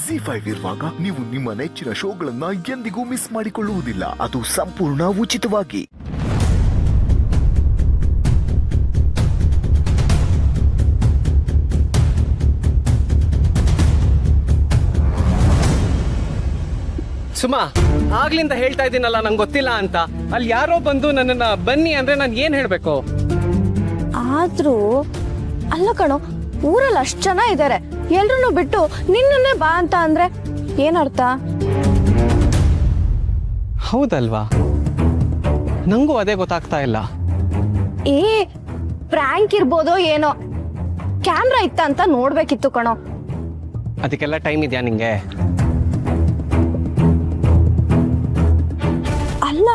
ZEE5 ಇರುವಾಗ ನೀವು ನಿಮ್ಮ ನೆಚ್ಚಿನ ಶೋಗಳನ್ನ ಎಂದಿಗೂ ಮಿಸ್ ಮಾಡಿಕೊಳ್ಳುವುದಿಲ್ಲ. ಅದು ಸಂಪೂರ್ಣ ಉಚಿತವಾಗಿ. ಸುಮಾ, ಆಗ್ಲಿಂದ ಹೇಳ್ತಾ ಇದ್ದೀನಲ್ಲ ನಂಗೆ ಗೊತ್ತಿಲ್ಲ ಅಂತ. ಅಲ್ಲಿ ಯಾರೋ ಬಂದು ನನ್ನನ್ನ ಬನ್ನಿ ಅಂದ್ರೆ ನಾನು ಏನ್ ಹೇಳ್ಬೇಕು? ಆದ್ರೂ ಅಲ್ಲ ಕಣೋ, ಊರಲ್ಲಿ ಅಷ್ಟ್ ಜನ ಇದ್ದಾರೆ, ಎಲ್ರನ್ನೂ ಬಿಟ್ಟು ನಿನ್ನನ್ನೇ ಬಾ ಅಂತ ಅಂದ್ರೆ ಏನರ್ಥ? ಹೌದಲ್ವಾ, ನಂಗೂ ಅದೇ ಗೊತ್ತಾಗ್ತಾ ಇಲ್ಲ. ಏ ಪ್ರ್ಯಾಂಕ್ ಇರ್ಬೋದೋ ಏನೋ, ಕ್ಯಾಮ್ರಾ ಇತ್ತ ಅಂತ ನೋಡ್ಬೇಕಿತ್ತು ಕಣೋ. ಅದಕ್ಕೆಲ್ಲ ಟೈಮ್ ಇದೆಯಾ ನಿಂಗೆ? ಅಲ್ಲ,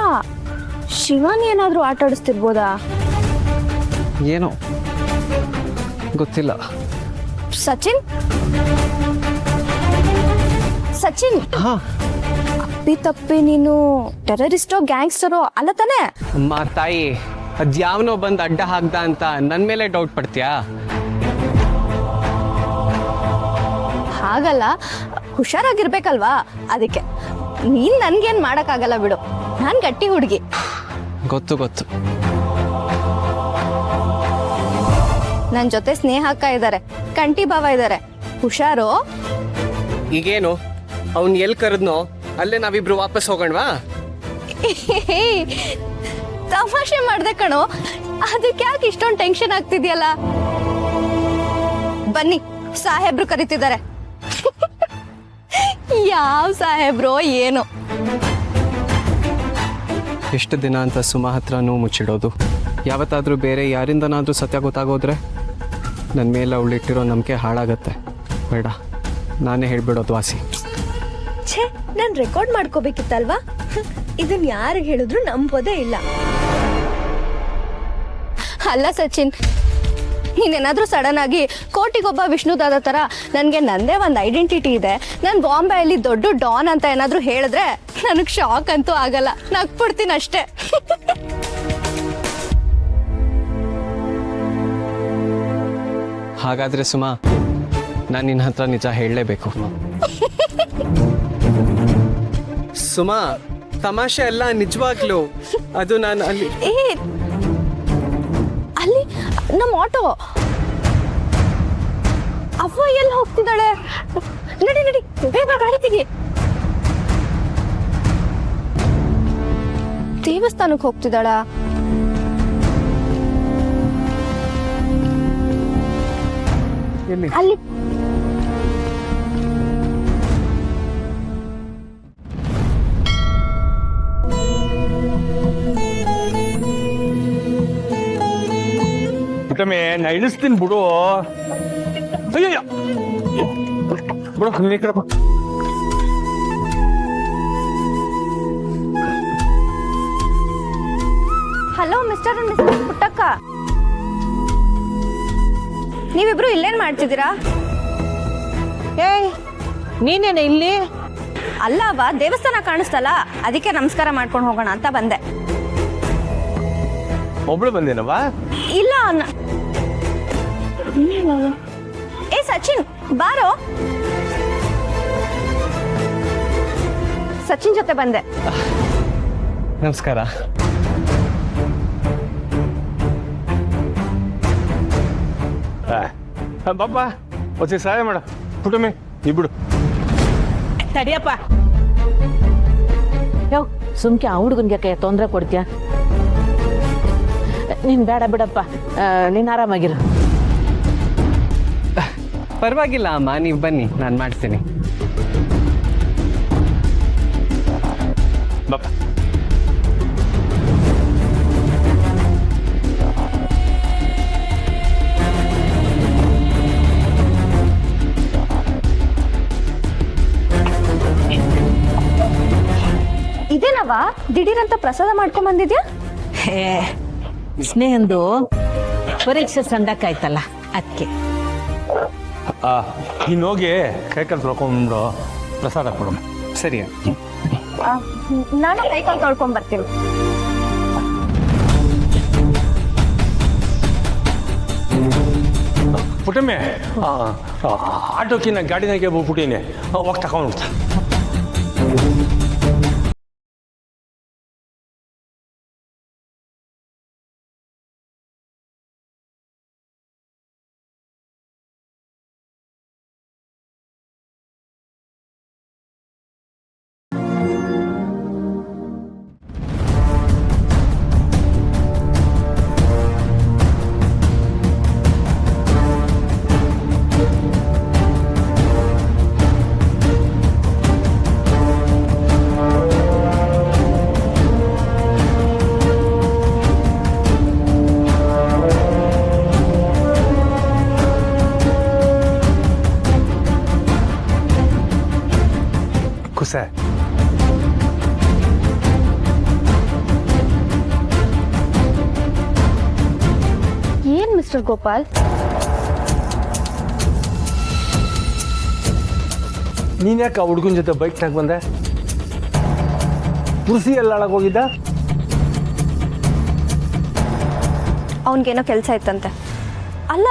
ಶಿವನ್ ಏನಾದ್ರೂ ಆಟ ಆಡಿಸ್ತಿರ್ಬೋದಾ? ಏನೋ ಗೊತ್ತಿಲ್ಲ. ಸಚಿನ್ ಸಚಿನ್ ಹಾ, ತಪ್ಪಿ ನೀನು ಟೆರರಿಸ್ಟೋ ಗ್ಯಾಂಗ್ಸ್ಟರೋ ಅಲ್ಲ ತಾನೆ? ಅಮ್ಮ ತಾಯಿ, ಅದ್ಯಾವನೋ ಬಂದು ಅಡ್ಡ ಹಾಕ್ದ ಅಂತ ನನ್ ಮೇಲೆ ಡೌಟ್ ಪಡ್ತೀಯಾ? ಹಾಗಲ್ಲ, ಹುಷಾರಾಗಿರ್ಬೇಕಲ್ವಾ, ಅದಕ್ಕೆ. ನೀನ್ ನನ್ಗೇನ್ ಮಾಡಕ್ಕಾಗಲ್ಲ ಬಿಡು, ನಾನ್ ಗಟ್ಟಿ ಹುಡುಗಿ. ಗೊತ್ತು ಗೊತ್ತು. ನನ್ ಜೊತೆ ಸ್ನೇಹ ಅಕ್ಕ ಇದಾರೆ, ಕಂಟಿ ಭಾವ ಇದಾರೆ, ಹುಷಾರು. ಈಗೇನು ಅವ್ನ್ ಎಲ್ ಕರೆದ್ನೋ ಅಲ್ಲೇ ನಾವಿಬ್ರು ವಾಪಸ್ ಹೋಗೋಣವಾ? ತಮಾಷೆ ಮಾಡ್ದೆ ಕಣೋ, ಅದಕ್ಕೆ ಯಾಕೆ ಇಷ್ಟೊಂದು ಟೆನ್ಷನ್ ಆಗ್ತಿದ್ಯಲ್ಲ? ಬನ್ನಿ, ಸಾಹೇಬ್ರು ಕರೀತಿದ್ದಾರೆ. ಯಾವ ಸಾಹೇಬ್ರೋ ಏನೋ. ಎಷ್ಟು ದಿನ ಅಂತ ಸುಮಾ ಹತ್ರನೂ ಮುಚ್ಚಿಡೋದು? ಯಾವತ್ತಾದ್ರೂ ಬೇರೆ ಯಾರಿಂದನಾದ್ರೂ ಸತ್ಯ ಗೊತ್ತಾಗೋದ್ರೆ ನನ್ನ ಮೇಲೆ ಅವಳಿಟ್ಟಿರೋ ನಂಬಿಕೆ ಹಾಳಾಗತ್ತೆ. ಬೇಡ, ನಾನೇ ಹೇಳ್ಬಿಡೋದು ವಾಸಿ. ಛೇ, ನಾನು ರೆಕಾರ್ಡ್ ಮಾಡ್ಕೋಬೇಕಿತ್ತಲ್ವಾ? ಇದನ್ನ ಯಾರಿಗೆ ಹೇಳಿದ್ರು ನಂಬೋದೇ ಇಲ್ಲ. ಅಲ್ಲ ಸಚಿನ್, ನೀನೇನಾದ್ರೂ ಸಡನ್ ಆಗಿ ಕೋಟಿಗೊಬ್ಬ ವಿಷ್ಣುದಾದ ತರ ನನ್ಗೆ ನಂದೇ ಒಂದು ಐಡೆಂಟಿಟಿ ಇದೆ, ನಾನು ಬಾಂಬೆಯಲ್ಲಿ ದೊಡ್ಡ ಡಾನ್ ಅಂತ ಏನಾದ್ರೂ ಹೇಳಿದ್ರೆ ನನಗ್ ಶಾಕ್ ಅಂತೂ ಆಗಲ್ಲ, ನಗ್ಬಿಡ್ತೀನಿ ಅಷ್ಟೇ. ಹಾಗಾದ್ರೆ ಸುಮಾ, ನಾನು ನಿನ್ನ ಹತ್ರ ನಿಜ ಹೇಳಲೇಬೇಕು. ಸುಮಾ, ತಮಾಷೆ ಅಲ್ಲ, ನಿಜವಾಗ್ಲು. ಅದು ನಾನು ಅಲ್ಲಿ ಅಲ್ಲಿ ನಮ್ಮ ಆಟೋ ಅವ್ವ ಎಲ್ಲಿ ಹೋಗ್ತಿದ್ದಾಳೆ? ನಡಿ ನಡಿ, ಬೇಗ ಗಾಡಿ ತೆಗಿ. ದೇವಸ್ಥಾನಕ್ಕೆ ಹೋಗ್ತಿದ್ದಾಳ? ಅಲ್ಲಿ ನಾ ಇಳಿಸ್ತೀನಿ ಬಿಡು. ಅಯ್ಯಯ್ಯ ಬಿಡು, ನೀನು ಈ ಕಡೆ ಬಾ. Hello mister and mister Puttakka, ನೀವಿಬ್ರು ಇಲ್ಲೇನ್ ಮಾಡ್ತಿದ್ದೀರಾ? ಏಯ್, ನೀನೇನ ಇಲ್ಲಿ? ಅಲ್ಲವ, ದೇವಸ್ಥಾನ ಕಾಣಿಸ್ತಲ್ಲ, ಅದಕ್ಕೆ ನಮಸ್ಕಾರ ಮಾಡ್ಕೊಂಡು ಹೋಗೋಣ ಅಂತ ಬಂದೆ. ಒಬ್ಳು ಬಂದೇನವಾ? ಇಲ್ಲ ಏ ಸಚಿನ್, ಬಾರೋ. ಸಚಿನ್ ಜೊತೆ ಬಂದೆ. ನಮಸ್ಕಾರ. ಬಾಪ, ಒಸಿ ಸಹಾಯ ಮಾಡ ಪುಟಮಿ, ಇಬ್ಬಿಡು. ತಡಿಯಪ್ಪ. ಯೋ, ಸುಮ್ಕೆ ಆ ಹುಡುಗನ್ಗೆ ತೊಂದರೆ ಕೊಡ್ತೀಯ? ನೀನ್ ಬೇಡ ಬಿಡಪ್ಪ, ನೀನ್ ಆರಾಮಾಗಿರು. ಪರವಾಗಿಲ್ಲ ಅಮ್ಮ, ನೀವು ಬನ್ನಿ, ನಾನು ಮಾಡ್ತೀನಿ. ಬಾಪ. ಇದೇನವ ದಿಢೀರಂತ ಪ್ರಸಾದ ಮಾಡ್ಕೊಂಡ್ ಬಂದಿದ್ಯಾ? ಸ್ನೇಹಂದು ಪರೀಕ್ಷೆ ಸಂದಕ್ಕಾಯ್ತಲ್ಲ, ಅದಕ್ಕೆ. ನೀನು ಹೋಗಿ ಕೈಕಾಲು ತೊಳ್ಕೊಂಡ್ಬಿಡು, ಪ್ರಸಾದ ಕೊಡು. ಸರಿ. ನಾನು ಕೈಕಾಲು ತೊಳ್ಕೊಂಡ್ ಬರ್ತೀನಿ. ಪುಟ್ಟಮ್ಮೆ ಆಟೋಕಿನ್ನ ಗಾಡಿನಾಗೆ ಹೋಗ್ಬಿಟ್ಟೀನಿ ಹೋಗಿ ತಗೊಂಡ್ಬಿಡ್ತಾ ಕುಸ ಏನ್ ಮಿಸ್ಟರ್ ಗೋಪಾಲ್? ನೀನ್ಯಾಕೆ ಆ ಹುಡುಗನ ಜೊತೆ ಬೈಕ್ನಾಗ ಬಂದೆ? ಪುರುಸಿ ಎಲ್ಲ ಹೋಗಿದ್ದ? ಅವನಿಗೇನೋ ಕೆಲಸ ಇತ್ತಂತೆ. ಅಲ್ಲ,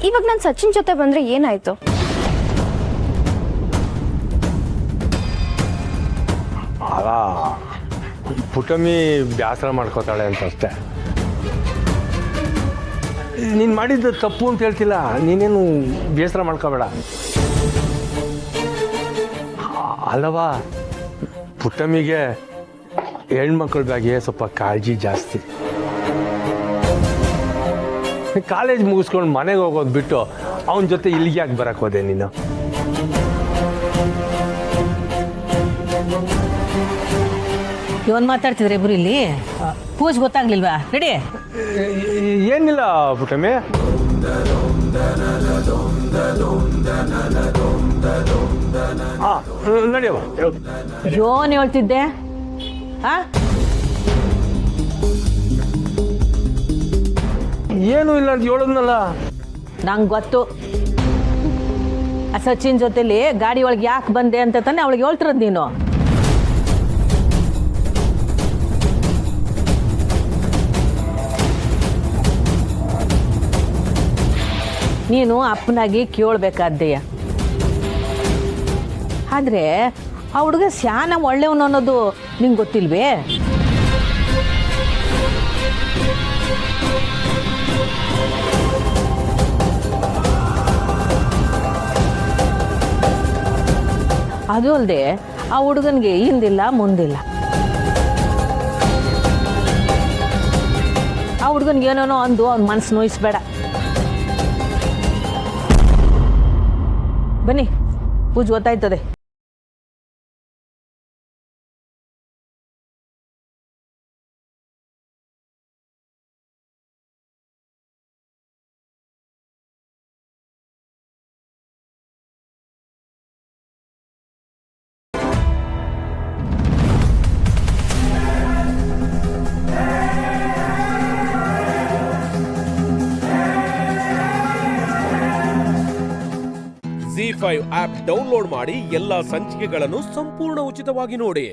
ಇವಾಗ ನಾನು ಸಚಿನ್ ಜೊತೆ ಬಂದ್ರೆ ಏನಾಯ್ತು? ಅಲ್ಲ, ಪುಟ್ಟಮ್ಮಿ ಬೇಸರ ಮಾಡ್ಕೋತಾಳೆ ಅಂತ ಅಷ್ಟೆ. ನೀನು ಮಾಡಿದ್ದು ತಪ್ಪು ಅಂತ ಹೇಳ್ತಿಲ್ಲ, ನೀನೇನು ಬೇಸರ ಮಾಡ್ಕೋಬೇಡ. ಅಲ್ಲವಾ, ಪುಟ್ಟಮ್ಮಿಗೆ ಹೆಣ್ಮಕ್ಳ ಬಗ್ಗೆ ಸ್ವಲ್ಪ ಕಾಳಜಿ ಜಾಸ್ತಿ. ಕಾಲೇಜ್ ಮುಗಿಸ್ಕೊಂಡು ಮನೆಗೆ ಹೋಗೋದು ಬಿಟ್ಟು ಅವನ ಜೊತೆ ಇಲ್ಲಿಗೆ ಯಾಕೆ ಬರಕ್ಕೆ ಹೋದೆ ನೀನು? ಇವನ್ ಮಾತಾಡ್ತಿದ್ರೆ ಇಬ್ರು ಇಲ್ಲಿ ಪೂಜ್ ಗೊತ್ತಾಗ್ಲಿಲ್ವಾ? ರೆಡಿ? ಏನಿಲ್ಲ ಪುಟ್ಟಮ್ಮಿ. ನಡಿಯವ. ಯೋನ್ ಹೇಳ್ತಿದ್ದೆ ಏನು ಇಲ್ಲ ಅಂತ ಹೇಳದ್ನಲ್ಲ. ನಂಗೆ ಗೊತ್ತು. ಆ ಸಚಿನ್ ಜೊತೆಲಿ ಗಾಡಿ ಒಳಗೆ ಯಾಕೆ ಬಂದೆ ಅಂತ ತಾನೆ ಅವಳಿಗೆ ಹೇಳ್ತಿರೋದು ನೀನು. ನೀನು ಅಪ್ಪನಾಗಿ ಕೇಳಬೇಕಾದ್ದೆಯ. ಆದರೆ ಆ ಹುಡುಗ ಸ್ಯಾನ ಒಳ್ಳೆಯವನು ಅನ್ನೋದು ನಿಂಗೆ ಗೊತ್ತಿಲ್ವೇ? ಅದು ಅಲ್ಲದೆ ಆ ಹುಡುಗನಿಗೆ ಹಿಂದಿಲ್ಲ ಮುಂದಿಲ್ಲ. ಆ ಹುಡುಗನಿಗೆ ಏನೇನೋ ಅಂದು ಅವ್ನ ಮನಸ್ಸು ನೋಯಿಸ್ಬೇಡ. ಬನ್ನಿ, ಪೂಜೆ ಗೊತ್ತಾಯ್ತದೆ. ZEE5 ಆಪ್ ಡೌನ್ಲೋಡ್ ಮಾಡಿ ಎಲ್ಲಾ ಸಂಚಿಕೆಗಳನ್ನು ಸಂಪೂರ್ಣ ಉಚಿತವಾಗಿ ನೋಡಿ.